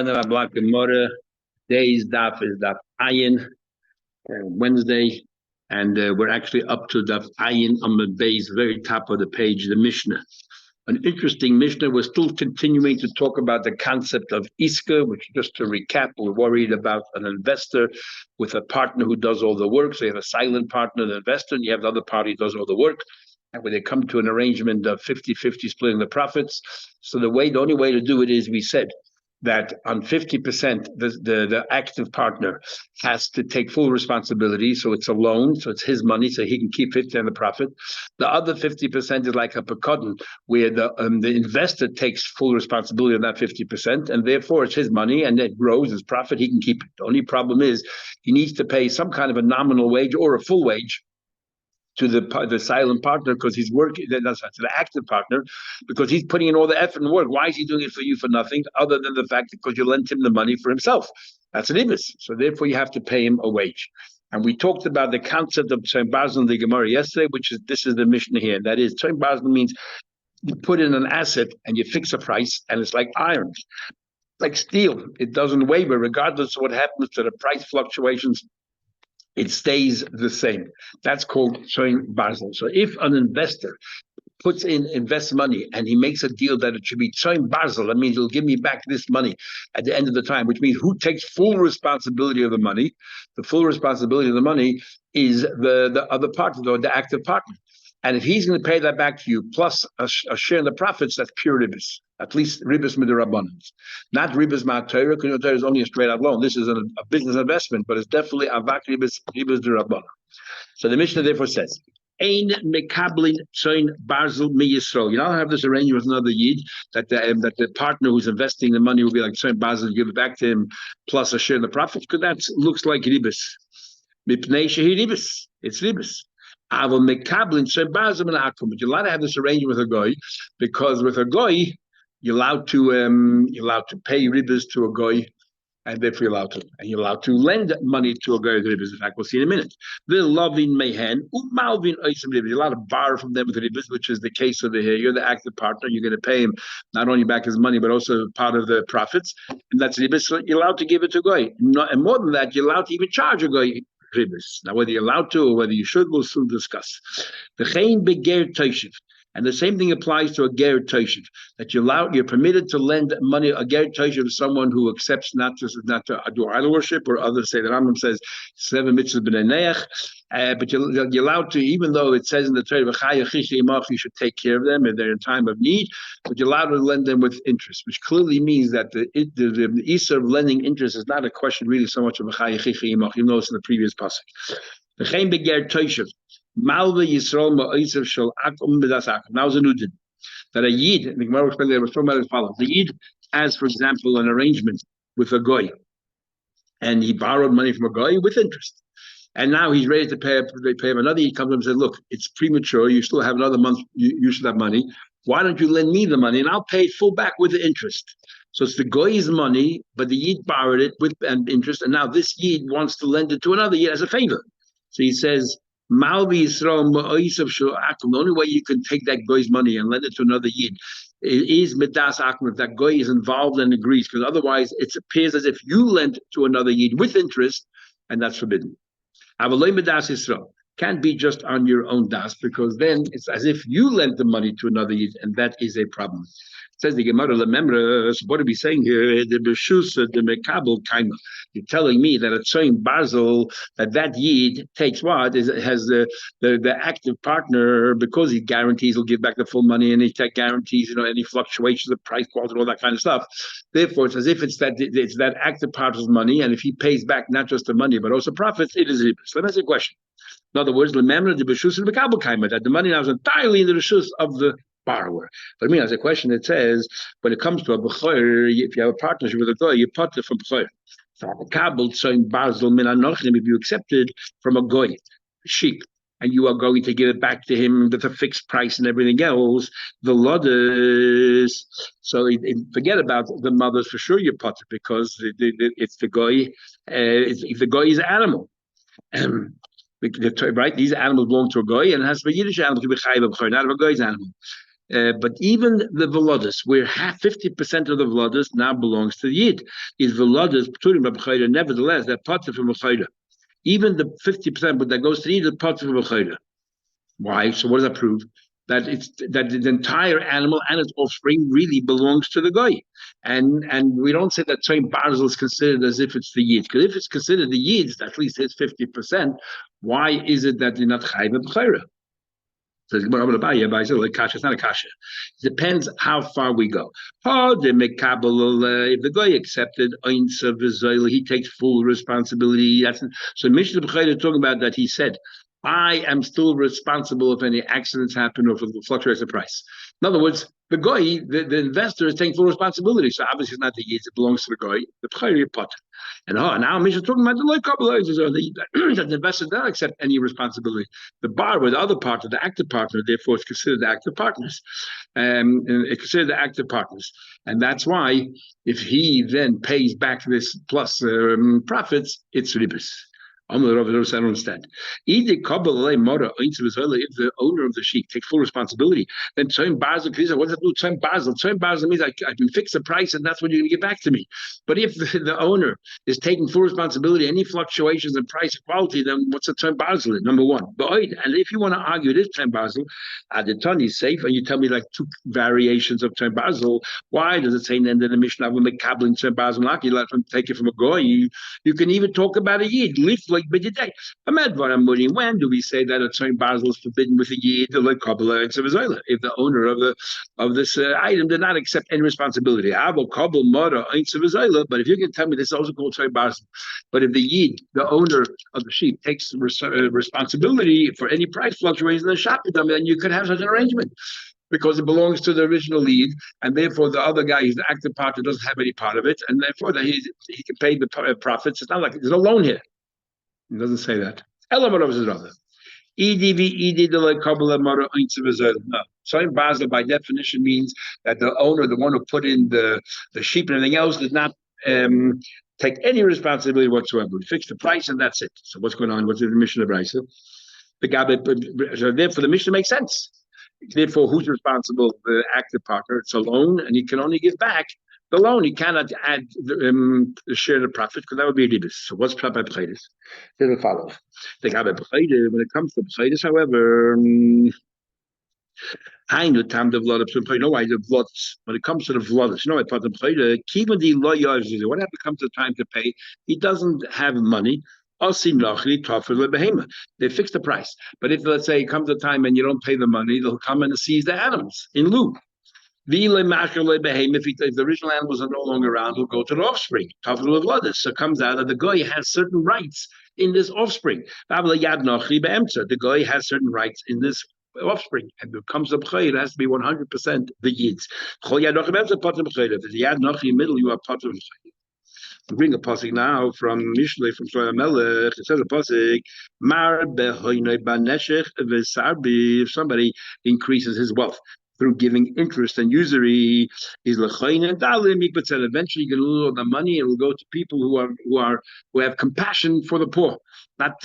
Black Gemara. Today's daf is daf Ayin, Wednesday, and we're actually up to daf Ayin on the base, very top of the page, the Mishnah. An interesting Mishnah. We're still continuing to talk about the concept of Iska, which, just to recap, we're worried about an investor with a partner who does all the work. So you have a silent partner, the investor, and you have the other party who does all the work. And when they come to an arrangement of 50-50 splitting the profits, so the only way to do it is, we said, that on 50%, the active partner has to take full responsibility. So it's a loan, so it's his money, so he can keep 50% of the profit. The other 50% is like a pekadon, where the investor takes full responsibility of that 50%, and therefore it's his money, and it grows as profit. He can keep it. The only problem is he needs to pay some kind of a nominal wage or a full wage to the silent partner, because he's working, that's to the active partner, because he's putting in all the effort and work. Why is he doing it for you for nothing, other than the fact that because you lent him the money for himself? That's an ibis. So therefore you have to pay him a wage. And we talked about the concept of Tzom Basil in the Gemara yesterday, this is the Mishnah here. That is, Tzom Basil means you put in an asset and you fix a price, and it's like iron, like steel. It doesn't waver regardless of what happens to the price fluctuations. It stays the same. That's called Tzom Basil. So if an investor invests money and he makes a deal that it should be Tzom Basil, that means he'll give me back this money at the end of the time, which means who takes full responsibility of the money? The full responsibility of the money is the other partner, or the active partner. And if he's going to pay that back to you, plus a share in the profits, that's pure ribis. At least ribis midrabbanan, not ribis ma'atayra, because Torah is only a straight out loan. This is a business investment, but it's definitely avak ribis derabanan. So the Mishnah therefore says, Ein mekablin tzom basil mi Yisrael. You don't have this arrangement with another yid that the partner who's investing the money will be like Tzom Basil, give it back to him plus a share in the profits, because that looks like ribis. Mipnei shehi ribis. It's ribis. But you're allowed to have this arrangement with a goy, because with a goy you're allowed to pay ribas to a goy, and therefore you're allowed to lend money to a goy with ribas. In fact, we'll see in a minute. The loving mehen umalvin oisim ribas. You're allowed to borrow from them with ribas, which is the case over here. You're the active partner. You're going to pay him not only back his money but also part of the profits, and that's ribas. So you're allowed to give it to a goy. And more than that, you're allowed to even charge a goy ribas. Now, whether you're allowed to or whether you should, we'll soon discuss. The chein beger toshiv, and the same thing applies to a ger toshiv, that you're permitted to lend money, a ger toshiv, to someone who accepts not to do idol worship, or others say that Rambam says seven mitzvahs b'nei neach, but you're allowed to, even though it says in the Torah you should take care of them if they're in time of need, but you're allowed to lend them with interest, which clearly means that the issue of lending interest is not a question really so much of even though it's in the previous passage. The chein beger toshiv. Malva Yisrael Ma'osav Shel Akum B'das Akum. Now is a new din that a yid, the Gemara explained there was talking about as follows: the yid has, for example, an arrangement with a goy, and he borrowed money from a goy with interest, and now he's ready to pay him. Another yid comes to him and says, "Look, it's premature. You still have another month. You should have money. Why don't you lend me the money, and I'll pay it full back with the interest?" So it's the goy's money, but the yid borrowed it with interest, and now this yid wants to lend it to another yid as a favor. So he says, Malvi Yisrael Ma'osav Shel Akum. The only way you can take that goy's money and lend it to another yid is midas akum, if that goy is involved and agrees, because otherwise it appears as if you lent to another yid with interest, and that's forbidden. Avaloi midas Yisrael can't be just on your own das, because then it's as if you lent the money to another yid, and that is a problem. Says the Gemara, remember, what are we saying here? The b'shus, the mekabel kaima. You're telling me that a Tzom Basil, that yid takes what? Has the active partner, because he guarantees he'll give back the full money, and he guarantees, any fluctuations of price, quality, and all that kind of stuff. Therefore, it's as if it's that active partner's money, and if he pays back not just the money but also profits, it is ribis. So that's a question. In other words, remember the b'shus and mekabel kaima, that the money now is entirely in the b'shus of the borrower. But as a question, it says, when it comes to a b'choir, if you have a partnership with a goy, you part it from b'choir. If you accepted from a goy sheep, and you are going to give it back to him with a fixed price and everything else, the lodders. So forget about the mothers for sure. You pot it, because it's the goy. If the goy is an animal. Right, these animals belong to a goy, and it has to be a Yiddish animal to be chayiv of b'choir, not of a goy's animal. But even the Velodas, where 50% of the Velodas now belongs to the Yid, is Velodas, nevertheless, they're part of the even the 50%, but that goes to either part of the Why? So what does that prove? That the entire animal and its offspring really belongs to the guy, and we don't say that Tzayin Barzel is considered as if it's the Yid, because if it's considered the Yid's, at least his 50%. Why is it that you're not Chayv B'Chayra? Says it's not a kasha. It depends how far we go. If the guy accepted he takes full responsibility. So Mishnah B'chayr is talking about that. He said, I am still responsible if any accidents happen or if it fluctuates the price. In other words, the guy, the investor is taking full responsibility. So obviously it's not the Yid, it belongs to the guy, the B'chayr pot. And now Mishnah talking about the loy that the investor does not accept any responsibility. The borrower, the other partner, the active partner, therefore it's considered the active partners. It's considered the active partners. And that's why if he then pays back this plus profits, it's ribis. I don't understand. If the owner of the sheep takes full responsibility, then Tzayim Barzel, what does that do? Tzayim Barzel. Tzayim Barzel means I can fix the price and that's what you're going to get back to me. But if the owner is taking full responsibility, any fluctuations in price and quality, then what's a Tzayim Barzel? Number one. And if you want to argue this Tzayim Barzel, the ton is safe, and you tell me like two variations of Tzayim Barzel, why does it say then in the Mishnah will make Kabbalah Tzayim Barzel? You let him take it from a goy. You can even talk about a Yid. When do we say that a Tzayim Barzel is forbidden with a Yid, like Kabbalah and Sevazola? If the owner of this item did not accept any responsibility. But if you can tell me this is also called Tzayim Barzel, but if the Yid, the owner of the sheep, takes responsibility for any price fluctuations in the shop, then you could have such an arrangement, because it belongs to the original lead, and therefore the other guy, who's the active partner, doesn't have any part of it, and therefore he can pay the profits. It's not like there's no loan here. It doesn't say that. Tzayim Barzel by definition means that the owner, the one who put in the sheep and everything else, did not take any responsibility whatsoever. We fix the price and that's it. So what's going on? What's the mission of Brisa? So therefore the mission makes sense. Therefore, who's responsible? The active partner. It's a loan, and he can only give back the loan. He cannot add the share of profit, because that would be a dibus. So what's pshat by b'chaydes? Then it follows. When it comes to b'chaydes, however, I know time the vlod. You know why the vlods? When it comes to the vlods, you know what the b'chaydes? Even the lawyers, whenever it comes to time to pay, he doesn't have money. They fix the price. But if, let's say, it comes a time and you don't pay the money, they'll come and seize the animals in lieu. If the original animals are no longer around, he'll go to the offspring. So it comes out that the guy has certain rights in this offspring. The guy has certain rights in this offspring. And when it comes to b'chayr, it has to be 100% the yids. If the yad nochi middle, you are part of the bring a pasuk now from Mishlei from Shlomo Melech. It says a pasuk, Mar behoynoi baneshech v'sarbi. If somebody increases his wealth through giving interest and usury, is lechoin and dalim. Eventually, you can lose all the money, and will go to people who have compassion for the poor, not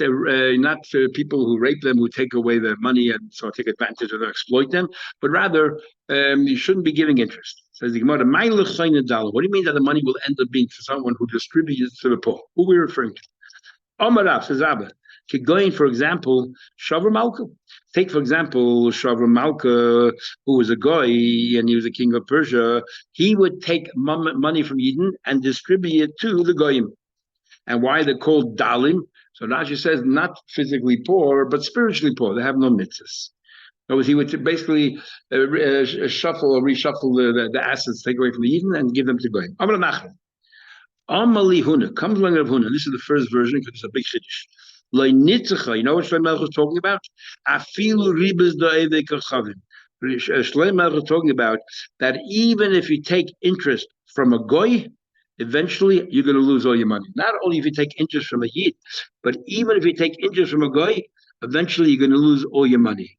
people who rape them, who take away their money and so take advantage of them, exploit them, but rather you shouldn't be giving interest. Says the Gemara, what do you mean that the money will end up being to someone who distributes to the poor? Who are we referring to? Omarav says Abba. Going, for example, Shavra Malka. Take, for example, Shavra Malka, who was a guy and he was a king of Persia. He would take money from Yidden and distribute it to the goyim. And why they're called dalim? So Rashi says not physically poor, but spiritually poor. They have no mitzvahs. He would basically shuffle or reshuffle the assets, take away from the Eden and give them to Goyim. Amali Huna comes along of Huna. This is the first version because it's a big chiddush. You know what Shlomo Melech was talking about? Afilu ribas da'evei kachavim. Shlomo Melech was talking about that even if you take interest from a goy, eventually you're going to lose all your money. Not only if you take interest from a yid, but even if you take interest from a goy, eventually you're going to lose all your money.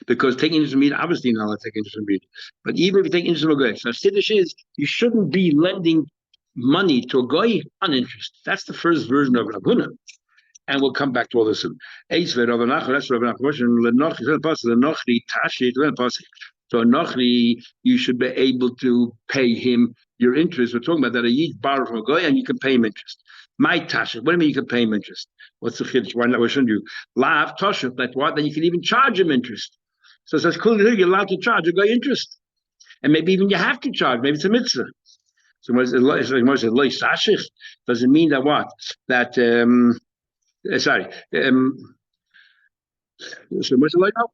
Because taking interest in meat, obviously you're not allowed to take interest in meat. But even if you take interest in a goy, so Siddish is you shouldn't be lending money to a goy on interest. That's the first version of Rav Huna. And we'll come back to all this soon. That's Rav Nachman. So Nochri, you should be able to pay him your interest. We're talking about that a yid borrow from a guy and you can pay him interest. My tasha, what do you mean you can pay him interest? What's the chiddush? Why shouldn't you? Lav tasha, that's what? Then you can even charge him interest. So it says clearly you're allowed to charge a guy interest, and maybe even you have to charge. Maybe it's a mitzvah. So doesn't mean that what that sorry. So what's it like? Oh,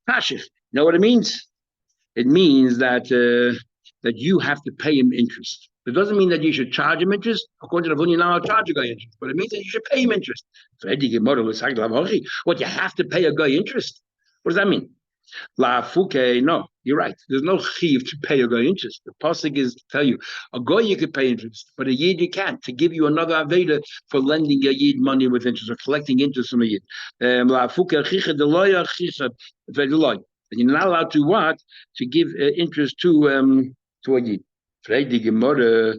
tashif. You know what it means? It means that that you have to pay him interest. It doesn't mean that you should charge him interest. According to the Vun, you're not allowed to charge a guy interest, but it means that you should pay him interest. What you have to pay a guy interest? What does that mean? La fuke, no, you're right. There's no chiv to pay a guy interest. The pasuk is to tell you a guy you could pay interest, but a yid you can't. To give you another aveda for lending a yid money with interest or collecting interest from a yid. La fuke chicha deloya chicha vedeloy. And you're not allowed to what? To give interest to a yid. Fredi gemara.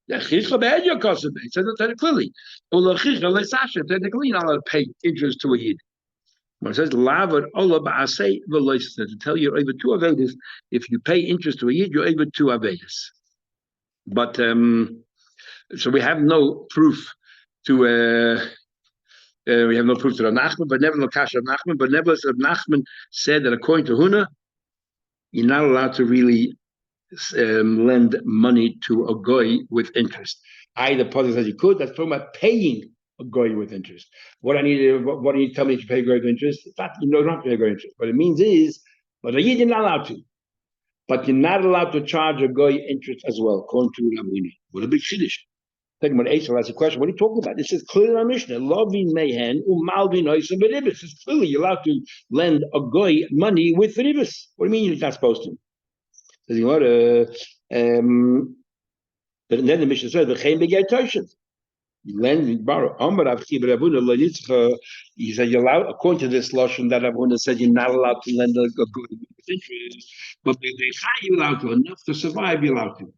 It says it clearly. Technically, you're not allowed to pay interest to a yid. When it says lavad ola ba'asei v'lois, to tell you you're able to avedas. If you pay interest to a yid, you're able to avedas. But so we have no proof to we have no proof to Rav Nachman, but nevertheless Kasha Rav Nachman. But nevertheless, Rav Nachman said that according to Huna, you're not allowed to really lend money to a goy with interest. The pasuk says you could. That's talking about paying a goy with interest. What do you tell me to pay a goy with interest? In fact, you don't have to pay a goy interest. What it means is, but a yid you're not allowed to. But you're not allowed to charge a goy interest as well, according to Rabbi. What a big shidduch. Talking about Esau has a question. What are you talking about? This is clearly in our Mishnah. Loving mehen umalvin oisim beribis. It's clearly you're allowed to lend a goy money with ribis. What do you mean you're not supposed to? Says but then the Mishnah says the chaim begay toshim. You lend, you borrow. He said you're allowed, according to this lashon that Rabuna said you're not allowed to lend a good with interest, but they you're allowed to, enough to survive, you're allowed to.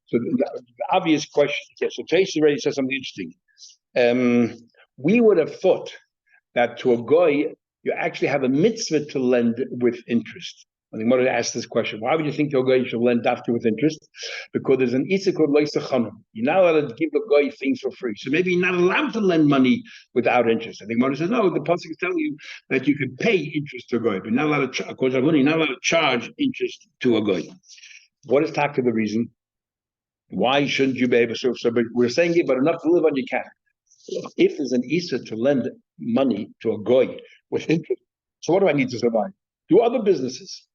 So the obvious question, yes, so Tracy already said something interesting. We would have thought that to a goy, you actually have a mitzvah to lend with interest. I think Mother asked this question. Why would you think to a goy you should lend after with interest? Because there's an issa called loisachanam. You're not allowed to give a goy things for free. So maybe you're not allowed to lend money without interest. I think Mother says, no, the pasuk is telling you that you can pay interest to a goy, but not allowed to, according to you're not allowed to charge interest to a goy. What is talk to the reason? Why shouldn't you be able to? So but we're saying it, but enough to live on you can. If there's an issa to lend money to a goy with interest, so what do I need to survive? Do other businesses.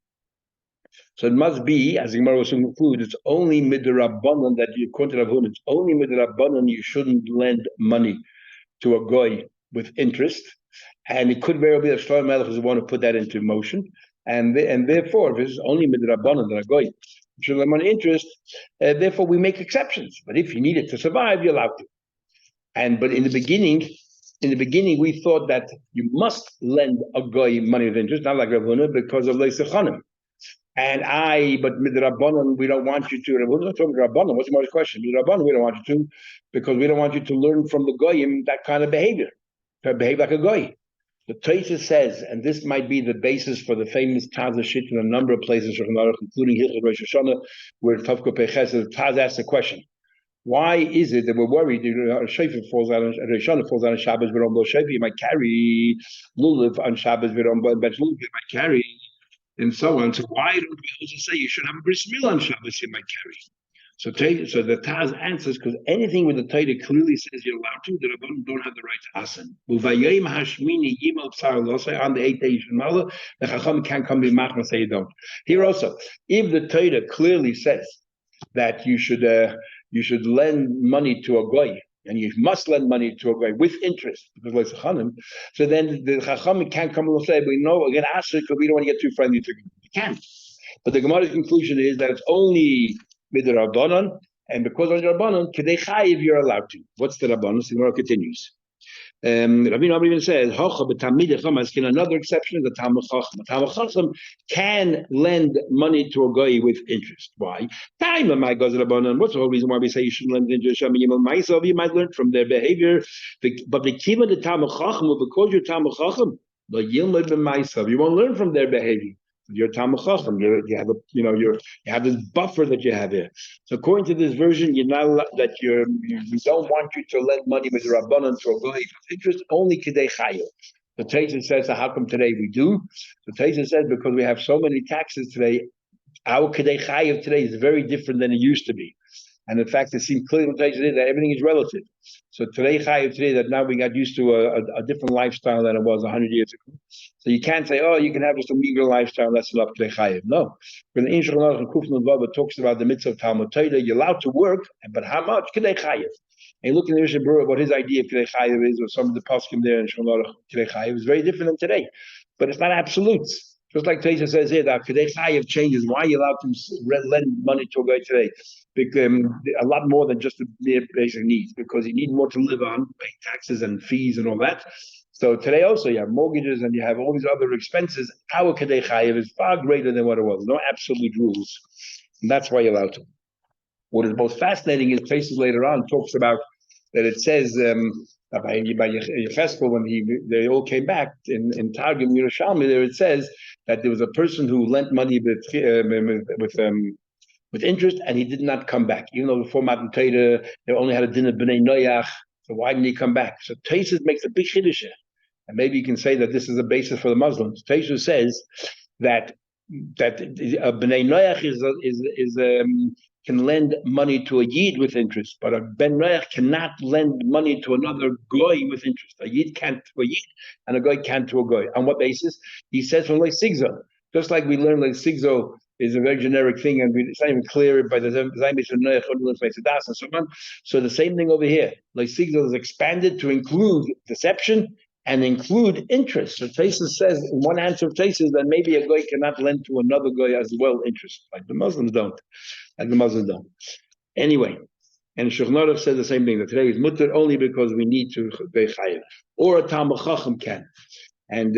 So it must be, as the Gemara will conclude, it's only midrabanan that you according to Ravun, it's only midrabanan you shouldn't lend money to a goy with interest, and it could very well be that Shlomo Melech is want to put that into motion, and therefore, if it's only midrabanan that a goy should lend money interest, therefore we make exceptions. But if you need it to survive, you're allowed to. But in the beginning, we thought that you must lend a goy money with interest, not like Rav Huna, because of leisechanim. But midrabanan, we don't want you to. What's the question? Midrabanan, we don't want you to, because we don't want you to learn from the goyim that kind of behavior, to behave like a goy. The Tosha says, and this might be the basis for the famous Taz Shit in a number of places, including Hilchot Rosh Hashanah, where Tavko Peches, Taz asks the question: why is it that we're worried that Shofar falls out on Hashanah, falls out on Shabbos? We don't blow Shofar. You might carry lulav on Shabbos. We don't blow lulav. You might carry. And so on. So why don't we also say you should have a bris milah on Shabbos you might carry? So the Taz answers because anything with the Torah clearly says you're allowed to, the Rabbanim don't have the right to ask them. On the 8th day the Chacham can't come to Machma and say you don't. Here also, if the Torah clearly says that you should lend money to a goy, and you must lend money to a guy with interest, because like Chachanim, so then the Chacham can't come and say, we know we're going to ask it because we don't want to get too friendly to you. You can't. But the Gemara's conclusion is that it's only midrabanan, and because of Rabbanan, Kedei Chayiv, you're allowed to. What's the Rabbanan? So the Gemara continues. Rabbi Amar even says, another exception is the Talmud Chacham. Talmud Chacham can lend money to a guy with interest. Why? What's the whole reason why we say you shouldn't lend interest? You might learn from their behavior. But the key of the Talmud Chacham, because you're Talmud Chacham, you won't learn from their behavior. You're Talmud Chacham. You have this buffer that you have here. So according to this version, you're not that you don't want you to lend money with rabbanon to a guy with interest only kidei chayo. The Taisa says, so how come today we do? The Taisa says because we have so many taxes today, our kidei chayo today is very different than it used to be. And in fact, it seems clearly that everything is relative. So today, chayiv today, that now we got used to a different lifestyle than it was 100 years ago. So you can't say, oh, you can have just a meager lifestyle, that's enough today chayiv. No. When the Inshal Nalach and Kufn Bava talks about the mitzvah of Talmud Torah, you're allowed to work, but how much? Today chayiv. And look in the Mishnah Berurah what his idea of today chayiv is, or some of the poskim there in Inshal Nalach today chayiv is very different than today. But it's not absolutes. Just like Taisa says here, that today chayiv changes. Why are you allowed to lend money to a guy today? A lot more than just the mere basic needs, because you need more to live on, pay taxes and fees and all that. So today also you have mortgages and you have all these other expenses. Our Kadei Chayiv is far greater than what it was. No absolute rules. And that's why you're allowed to. What is most fascinating is places later on talks about that it says by Yecheskel, when they all came back in Targum Yerushalmi, there it says that there was a person who lent money with interest, and he did not come back. Even though before Matan Torah, they only had a din of B'nai Noyach, so why didn't he come back? So Tosfos makes a big chiddush, and maybe you can say that this is a basis for the Muslims. Tosfos says that B'nai Noyach can lend money to a Yid with interest, but a Ben Noyach cannot lend money to another Goy with interest. A Yid can't to a Yid, and a Goy can't to a Goy. On what basis? He says from Sigzo. Just like we learned Sigzo is a very generic thing, and it's not even clear by the Zaymish and Noach and so on. So the same thing over here. Sigzo is expanded to include deception and include interest. So Tosfos says, in one answer of Tosfos, that maybe a guy cannot lend to another guy as well interest, like the Muslims don't. Anyway, and Shulchan Aruch says the same thing, that today is mutter only because we need to be chayav, or a Talmud Chacham can. And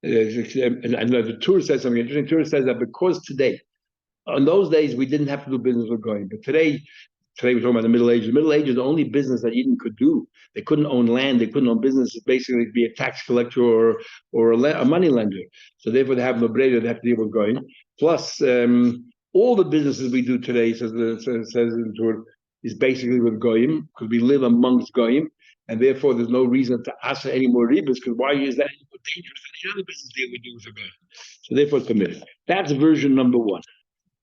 the Torah says something interesting. The Torah says that because today, in those days, we didn't have to do business with going, but today we're talking about the Middle Ages. The Middle Ages, the only business that Eden could do, they couldn't own land, they couldn't own business, basically be a tax collector or a money lender. So therefore, they have no breda, they have to deal with going. Plus, all the businesses we do today, says in Torah, is basically with goyim, because we live amongst goyim, and therefore there's no reason to asa any more ribas, because why is that any more dangerous than any other business deal we do with a goyim? So therefore it's permitted. That's version number one.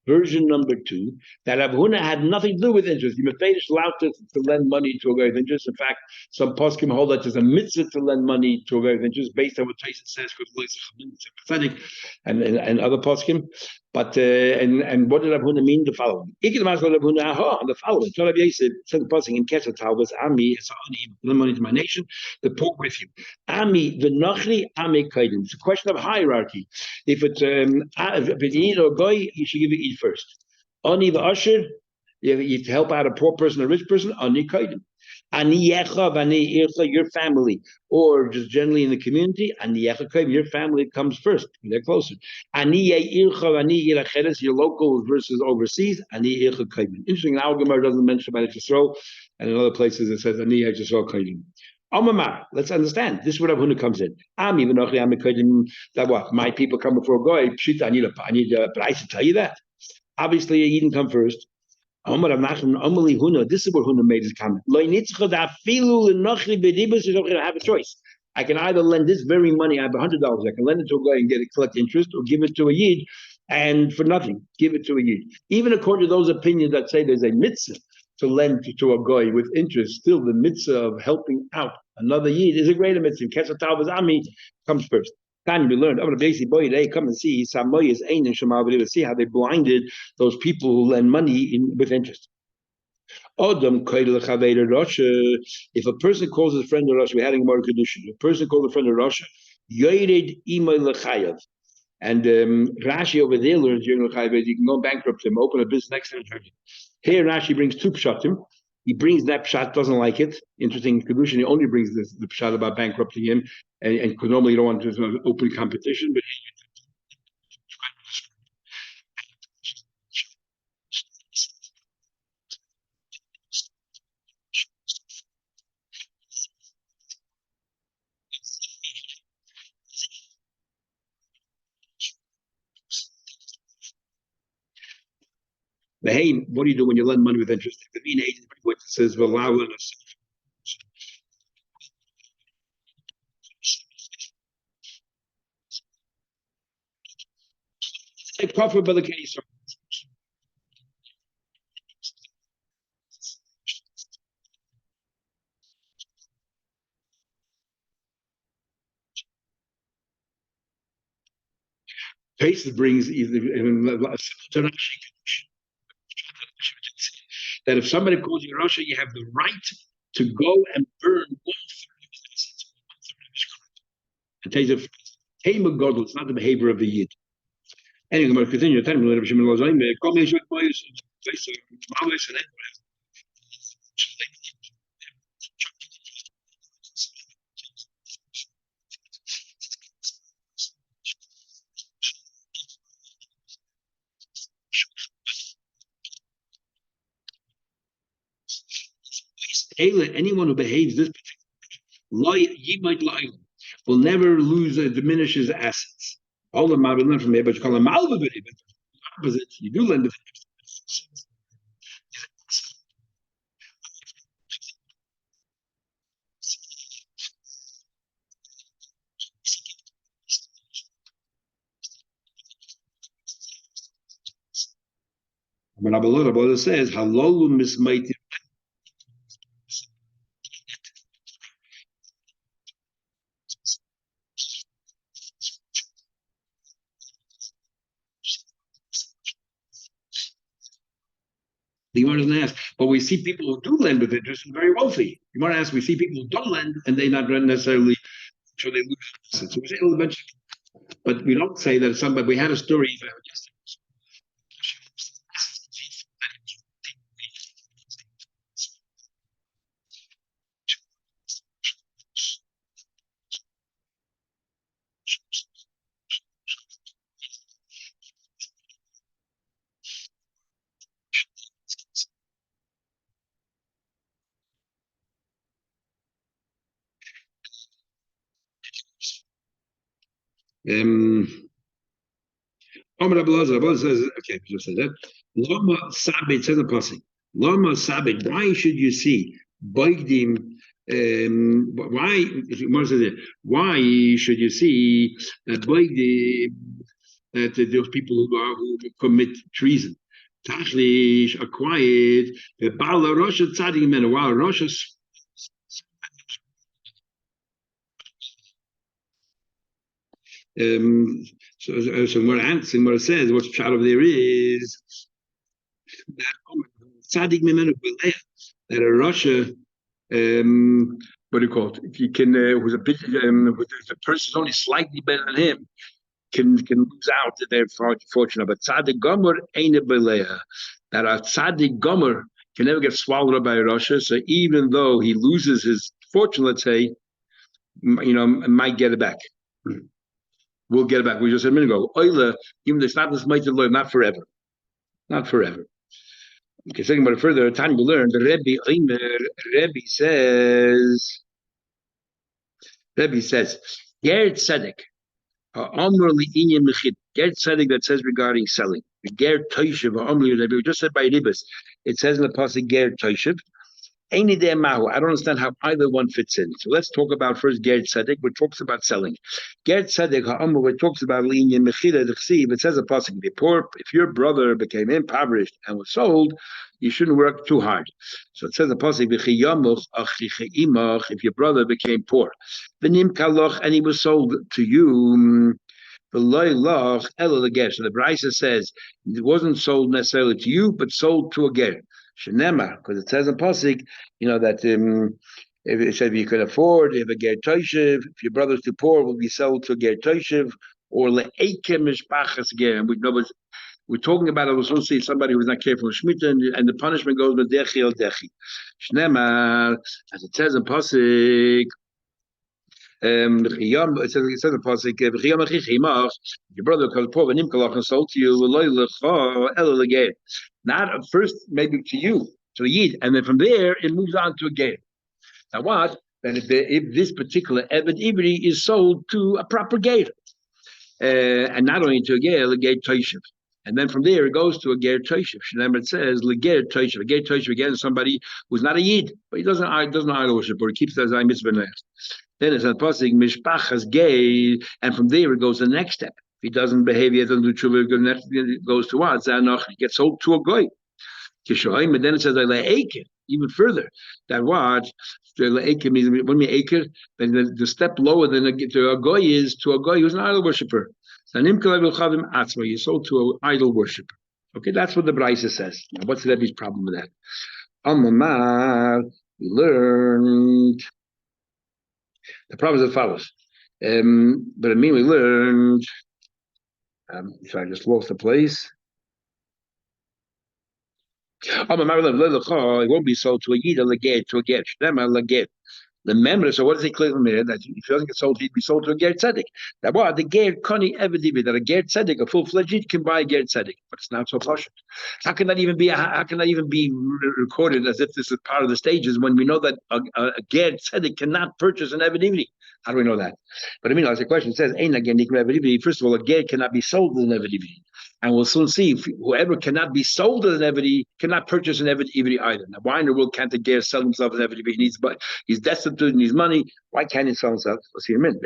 Version number two, that Rav Huna had nothing to do with interest. You is allowed to lend money to a guy with interest. In fact, some poskim hold that there's a mitzvah to lend money to a guy with interest based on what Tosfos says, because it's pathetic, and other poskim. But and what did Rav Huna mean? The following. The following. So Rabbi Yosef said the poskim in Kesher Talbas, Ami, it's lend money to my nation, the pork with you. Ami, the Nachri, Ami Kaidim. It's a question of hierarchy. If it's if you need a guy, you should give it eat first. Ani the usher, you help out a poor person, a rich person, ani kaidim. Ani yechav, ani ircha, your family, or just generally in the community, ani yechav kaidim, your family comes first. They're closer. Ani ircha, ani iracheres, your local versus overseas, ani ircha kaidim. Interesting, our Gemara doesn't mention about Yisrael, and in other places it says ani Yisrael kaidim. Amamar, let's understand. This is where Rav Huna comes in. That what? My people come before Goy. I need a price to tell you that. Obviously, you didn't come first. This is where Huna made his comment. I have a choice. I can either lend this very money, I have $100, I can lend it to a guy and collect interest, or give it to a Yid, and for nothing, give it to a Yid. Even according to those opinions that say there's a mitzvah to lend to a guy with interest, still the mitzvah of helping out another Yid is a greater mitzvah. Kesher Talbas Ami comes first. Time we learned. Come and see. See how they blinded those people who lend money with interest. If a person calls his friend a Russia, we had a more condition. If a person calls a friend a Russia, and Rashi over there learns you can go bankrupt him, open a business next to him. Here Rashi brings two pshatim. He brings that pshat, doesn't like it. Interesting conclusion. He only brings the pshat about bankrupting him, and because normally you don't want to open competition, but hey, what do you do when you lend money with interest? The main agent says, "Well, allow us." Take profit by the case. Pace brings either that if somebody calls you Russia, you have the right to go and burn one-third of his assets. It takes a tame of God, it's not the behavior of the Yid. Anyway, I'm going to continue. Anyone who behaves this will never lose or diminish his assets. All the Mabel learn from here, but you call them Malva, but opposite, you do lend. When Abelot says, Halolu mismaiti. The Gemara doesn't ask, but we see people who do lend with interest and very wealthy. You want to ask, we see people who don't lend and they not necessarily sure they lose assets. So we say, well, eventually, but we don't say that somebody. We had a story. Um, Amar Abelazar says, okay, we just said that. Lama Sabit says a passing. Lama Sabit, why should you see Baigdim? Why, why should you see Baigdim that those people who commit treason? Tachlish, acquired, the Bala Russia Tzadik men, while Russia. So what it says, what's shot over there is that Tzaddik Mimenu that a Russia, what do you call it? He can, who's a bit, the person's only slightly better than him, can lose out to their fortune. But Tzaddik Gomer ain't a Belea. That a Tzaddik Gomer can never get swallowed up by Russia. So even though he loses his fortune, let's say, might get it back. We'll get it back. We just said a minute ago. Oila, even though it's not this mighty Lord, not forever. Not forever. Okay, second about it further, time to learn. The Rebbe says, Ger Tzedek, Amr Li'inyan Mechid, Ger Tzedek that says regarding selling. Ger Toishiv, Amr Rebbe, just said by Ribas. It says in the passage Ger Toishiv. I don't understand how either one fits in. So let's talk about first Ger Tzedek, which talks about selling. Ger Tzedek Ha'amr, which talks about Li'inyan Mechida D'chsiv. It says a passage, if your brother became impoverished and was sold, you shouldn't work too hard. So it says a passage, if your brother became poor, and he was sold to you. So the Brisa says it wasn't sold necessarily to you, but sold to a ger. Shenema, because it says in Pasik, that if it said you could afford, if a ger toishiv, if your brother's too poor, will be sold to a ger toishiv, or le'ekem mishpachas ger. We're talking about, I was supposed to say, somebody who's not careful with Shemitah, and the punishment goes with Dechi el Dechi. Shnemar, as it says in Pasuk, it says in Pasuk, your brother called Pov and Nimkalach and sold to you, not at first, maybe to you, to a Yid, and then from there, it moves on to a Ger. Now what? That if this particular Eved Ivri is sold to a proper Ger, and not only to a Ger Toishiv. And then from there it goes to a Ger Toishiv. Remember it says Ger Toishiv. A Ger Toishiv again is somebody who's not a Yid, but he doesn't idol worship, or he keeps the Zay Mitzvah. Then it's a pasuk Mishpachas Gay, and from there it goes to the next step. If he doesn't behave, he doesn't do tshuva, it goes to what? He gets sold to a goy. And then it says even further. That what? Means when we acre, then the step lower than a goy is to a goy who's an idol worshipper. You're sold to an idol worshipper. Okay, that's what the Brisa says. Now, what's the Rebbe's problem with that? We learned the problem is as follows. But I mean, we learned. So I just lost the place. It won't be sold to a yid, to a get. Remember, so what does he clear from here? That if he doesn't get sold, he'd be sold to a ger tzedek. That what the ger koni evedibi, that a ger tzedek, a full-fledged yid, can buy a ger tzedek, but it's not so posh. How can that even be recorded as if this is part of the stages when we know that a ger tzedek cannot purchase an evedibi? How do we know that? But I mean, as the question says, first of all, a ger cannot be sold as an evedibi. And we'll soon see if whoever cannot be sold as an evedi cannot purchase an evedi either. Now, why in the world can't a ger sell himself as an evedi? He's destitute and needs money. Why can't he sell himself? Let's see in a minute.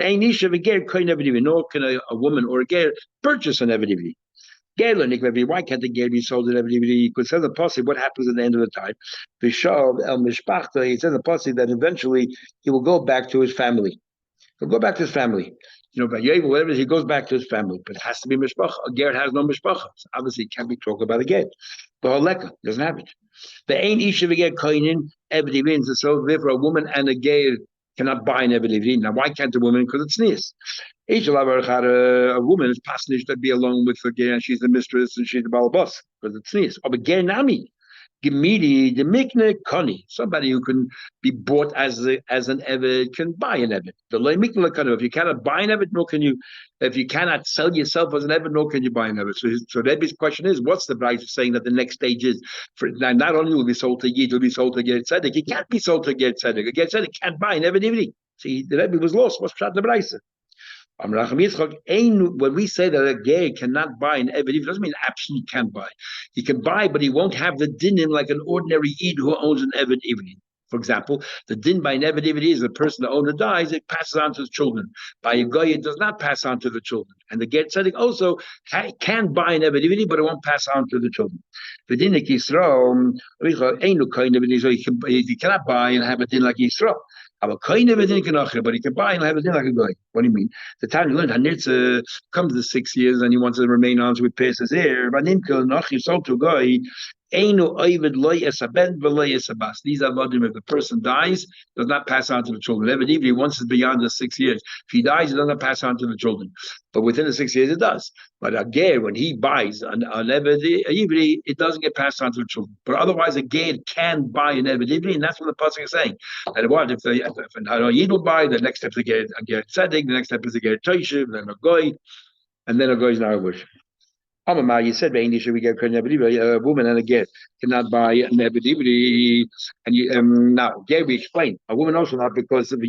Nor can a woman or a ger purchase an evedi. Why can't the ger be sold as an evedi? Because it says the posse, what happens at the end of the time? He says the posse that eventually he will go back to his family. He'll go back to his family. By Yevel, whatever, he goes back to his family, but it has to be mishpacha. A ger has no mishpacha. So obviously, it can't be talked about a ger. The holeka doesn't have it. The ain't isha v'ger koinin evedi means so. Therefore, a woman and a ger cannot buy an evedi. Now, why can't a woman? Because it's nias. A woman is pasnish to be alone with the ger, and she's the mistress and she's the balabas because it's nias. But ger nami. Gemidi, the mikne koni, somebody who can be bought as an eved can buy an eved. The loy mikne koni. If you cannot buy an eved, nor can you. If you cannot sell yourself as an eved, nor can you buy an eved. So Rebbe's question is, what's the price saying that the next stage is? For now, not only will be sold to yid, will be sold to ger tzedek. He can't be sold to ger tzedek. A ger tzedek can't buy an eved. See, the Rebbe was lost. What's pshat the price? When we say that a ger cannot buy an eved, it doesn't mean absolutely can't buy. He can buy, but he won't have the dinim like an ordinary yid who owns an eved ivri. For example, the din by an eved ivri is the person, the owner dies, it passes on to his children. By a goy, it does not pass on to the children. And the ger tzedek also can buy an eved ivri, but it won't pass on to the children. The din like Yisrael, he cannot buy and have a din like Yisrael. But he can buy and have a din like a guy. What do you mean? The time you learned Hanirtza comes to 6 years and he wants to remain on, so he pays his heir. But he sold to a guy. These are vadim. If the person dies, does not pass on to the children. Even if once it's beyond the 6 years, if he dies, it does not pass on to the children. But within the 6 years, it does. But a ger, when he buys an eved ivri, it doesn't get passed on to the children. But otherwise, a ger can buy an eved ivri, and that's what the pasuk is saying. And what if a yid will buy, the next step is a ger tzedek, the next step is a ger toishiv, then a goy, and then a goy is now a worship. You said we get a woman and a ger cannot buy an eved and now ger we explain a woman also not because of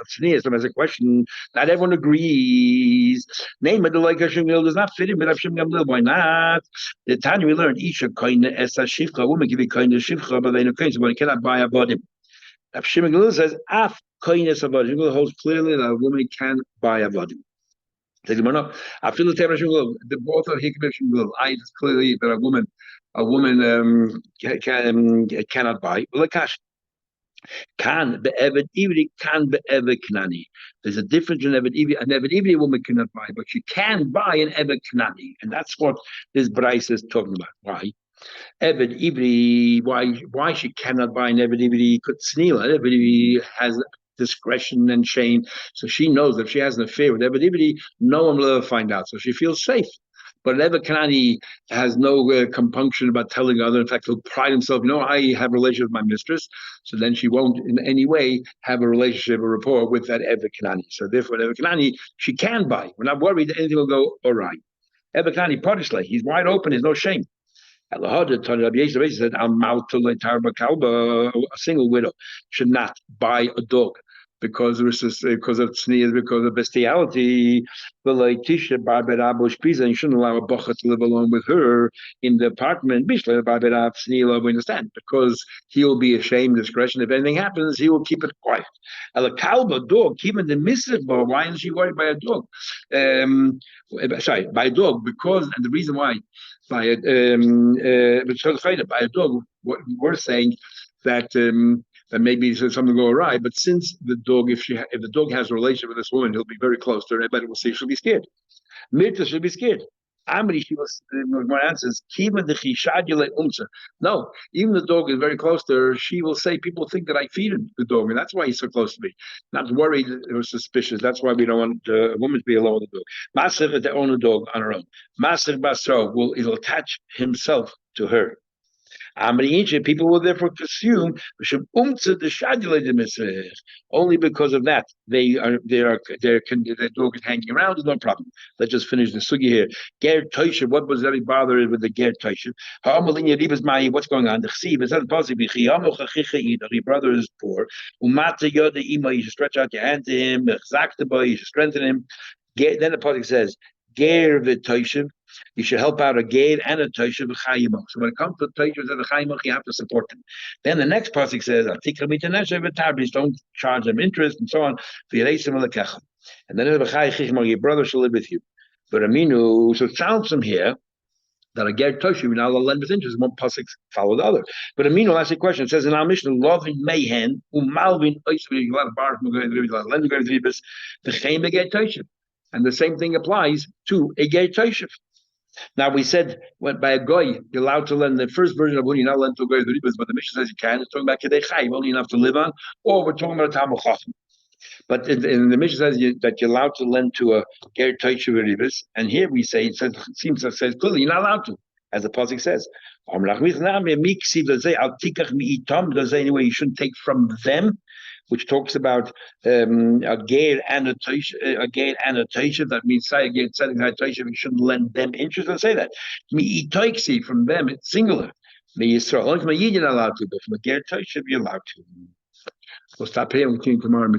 sneers. So as a question, not everyone agrees. Name of the like Hashem does not fit in, but Hashem why not? The time we learned Isha koine es shivcha, a woman can be koine shivcha, but they no koine, but he cannot buy a body. Hashem says af koine es a body. Hashem holds clearly that a woman can buy a body. I feel the both of Hikmah will. It's clearly that a woman cannot buy. Can be'eved ivri, can be'eved knani. There's a difference in eved ivri. An eved ivri woman cannot buy, but she can buy an eved knani, and that's what this Bryce is talking about. Why? Eved ivri. Why she cannot buy an eved ivri? Could snila. Eved ivri has discretion and shame, so she knows that if she has an affair with everybody, no one will ever find out, so she feels safe. But Eva Kanani has no compunction about telling other. In fact, he'll pride himself, I have a relationship with my mistress. So then she won't in any way have a relationship or rapport with that Eva Kanani. So therefore, Eva Kanani, she can buy. We're not worried that anything will go all right. Eva Kanani, Podishle, he's wide open, there's no shame. Said, a single widow should not buy a dog because of sneers, because of bestiality. And you shouldn't allow a bacha to live alone with her in the apartment. We understand, because he'll be ashamed, discretion. If anything happens, he will keep it quiet. A kalba dog, even the misrach, why is she worried by a dog? Sorry, by a dog, because, and the reason why, by a dog, what we're saying that that maybe something go awry. But since the dog, if the dog has a relationship with this woman, he'll be very close to her. Everybody will see she'll be scared. Mirta should be scared. Amri, she was more answers. No, even the dog is very close to her. She will say, people think that I feed the dog, and that's why he's so close to me. Not worried or suspicious. That's why we don't want a woman to be alone with the dog. Masir to own a dog on her own. Masir Basro will attach himself to her. People will therefore assume only because of that their dog is hanging around. Is no problem. Let's just finish the sugi here. Ger Toisha, what was very bothered with the Ger Toisha? What's going on? The chsiv is that possible. Your brother is poor. You should stretch out your hand to him. You should strengthen him. Then the pasuk says, Ger v'Toisha. You should help out a Gade and a Tosha v'chayimach. So when it comes to Toshas and the chayimach, you have to support them. Then the next pasuk says, don't charge them interest and so on. And then your brother shall live with you. But Aminu, so it sounds from here that a Ger Tosha, we now lend with interest. One pasuk follow the other. But Aminu, that's the question. It says in our Mishnah, loving mayhen, umalvin oisvin, a lot of bars, the chayim a Ger Tosha. And the same thing applies to a Ger Tosha. Now we said by a goy you're allowed to lend the first version of when you're not allowed to go to the ribas, but the Mishnah says you can. It's talking about kedei chayim, only enough to live on, or we're talking about a Talmud Chacham. But in the Mishnah says that you're allowed to lend to a ger toisha ribas, and here we say it seems to say clearly you're not allowed to, as the pasuk says. Anyway, you shouldn't take from them, which talks about a ger and a toisha, that means say again, setting high toisha, we shouldn't lend them interest. And say that from them, it's singular. Me Yisrael, only from a yid you're not allowed to, but from a ger toisha you're allowed to. We'll stop here and continue tomorrow.